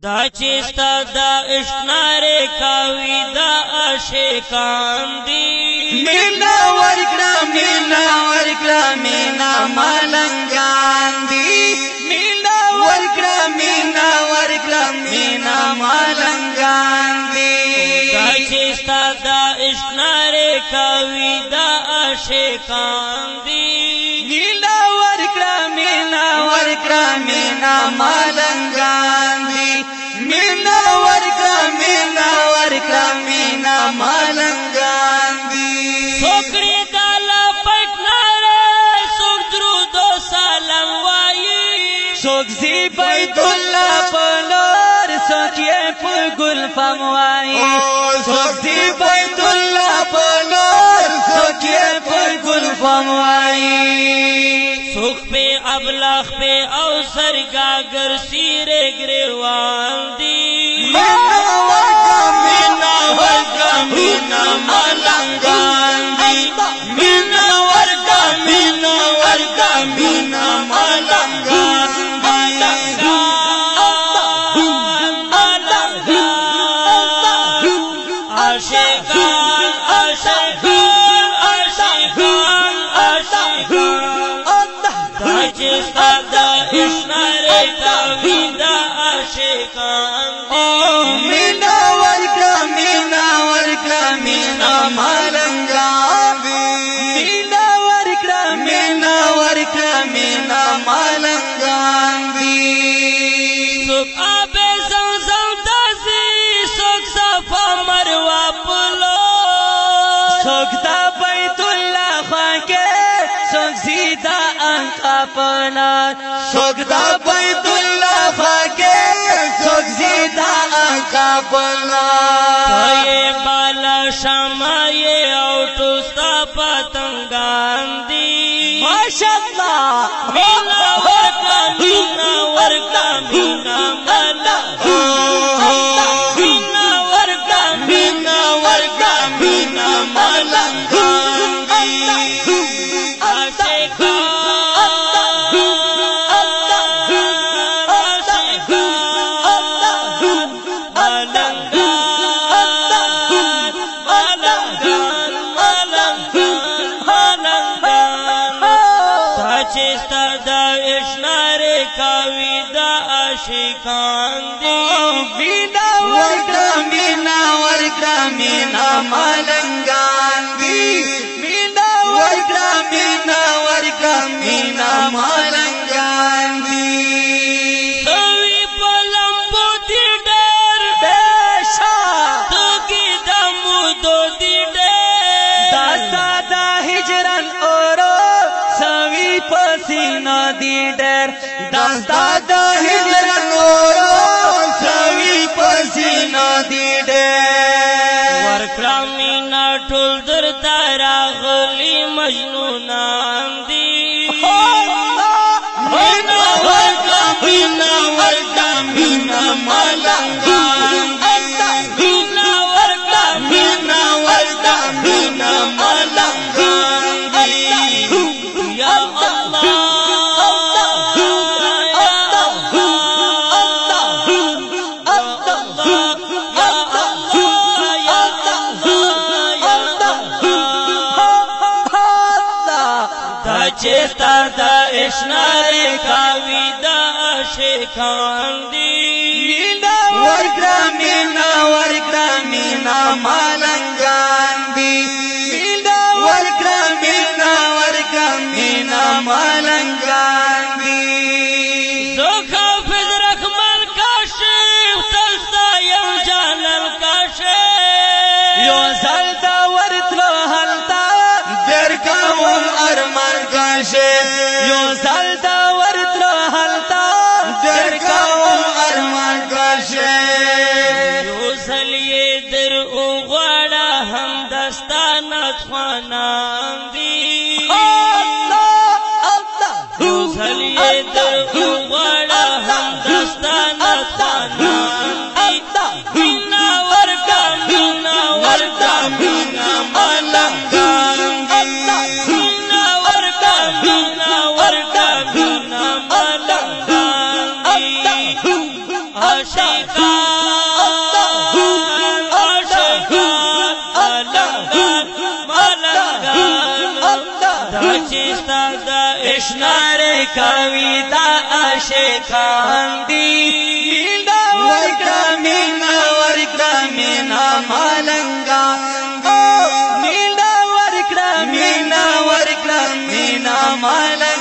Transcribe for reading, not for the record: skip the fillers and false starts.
دا چستا دا اشناره کاوی دا عاشقان دی مینا ورکړه مینا ملنګان دی مینا ورکړه مینا ملنګان دی دا چستا دا اشناره کاوی دا عاشقان دی مینا ورکړه مینا ملنګان دی مینا ورکړه مینا ملنګان دی سوکری دالا پټناره سوک درود و سلام وایي سوک زی بیت الله پلار سوک یې په ګل فم وایي سوک زی بیت الله پلار سوک یې په ګل فم وایي سوک پہ ابلاغ پہ او سرگاگر سیرے گریوان دی مینا ورکړه ملنګان دی مینا ورکړه ملنګان مینا ورکړه مینا ملنګان دی مینا ورکړه مینا ملنګان دی سوک آب زمزم دازی سوک صفا مروہ پلو سوک دا بیت الله خواکه سوک زیدا انقا پلار سوک دا بیت الله خواکه سوک زیدا انقا پلار یہ بالا شمائے اوٹوستا پتنگان دی ماشاءاللہ مینا ورکا مینا ملنگان مینا ورکا مینا ملنگان دی چستا دا اشناره کاوی دا عاشقان دی مینا ورکړه مینا ملنګان دی مینا ورکړه مینا ملنګان دی سوی پلمبو دی ډېر بیشا توګي د مودو دی ډېر داستا دا هجران اورو سوی پسینا دی ډېر داستا دا هجران اورو سوی پسینا دی ډېر ورکړه مینا ټول درته راغلي مجنونان دی مینا ورکړه مینا ملنګان مینا ورکړه مینا ملنګان دی یا الله چستا دا اشناره کاوی دا عاشقان دی مینا ورکړه مینا ملنګان دی مینا ورکړه مینا ملنګان دی زوک حافظ رحمان کاشف تلستا یم جانل کاشف یو ځل دا ورتلو هلته درکوم ارمان کاشف یو ځل دا ورتلو هلته درکوم ارمان کاشف یو ځل یې در وغواړه همدستانه خوانان دی یو ځل یې در وغواړه همدستانه خوانان دی مینا ورکړه مینا ملنګان دی مینا ورکړه مینا اشنار کوي دا عاشقان دي مینا ورکا مینا مالنگا مینا ورکا مینا مالنگا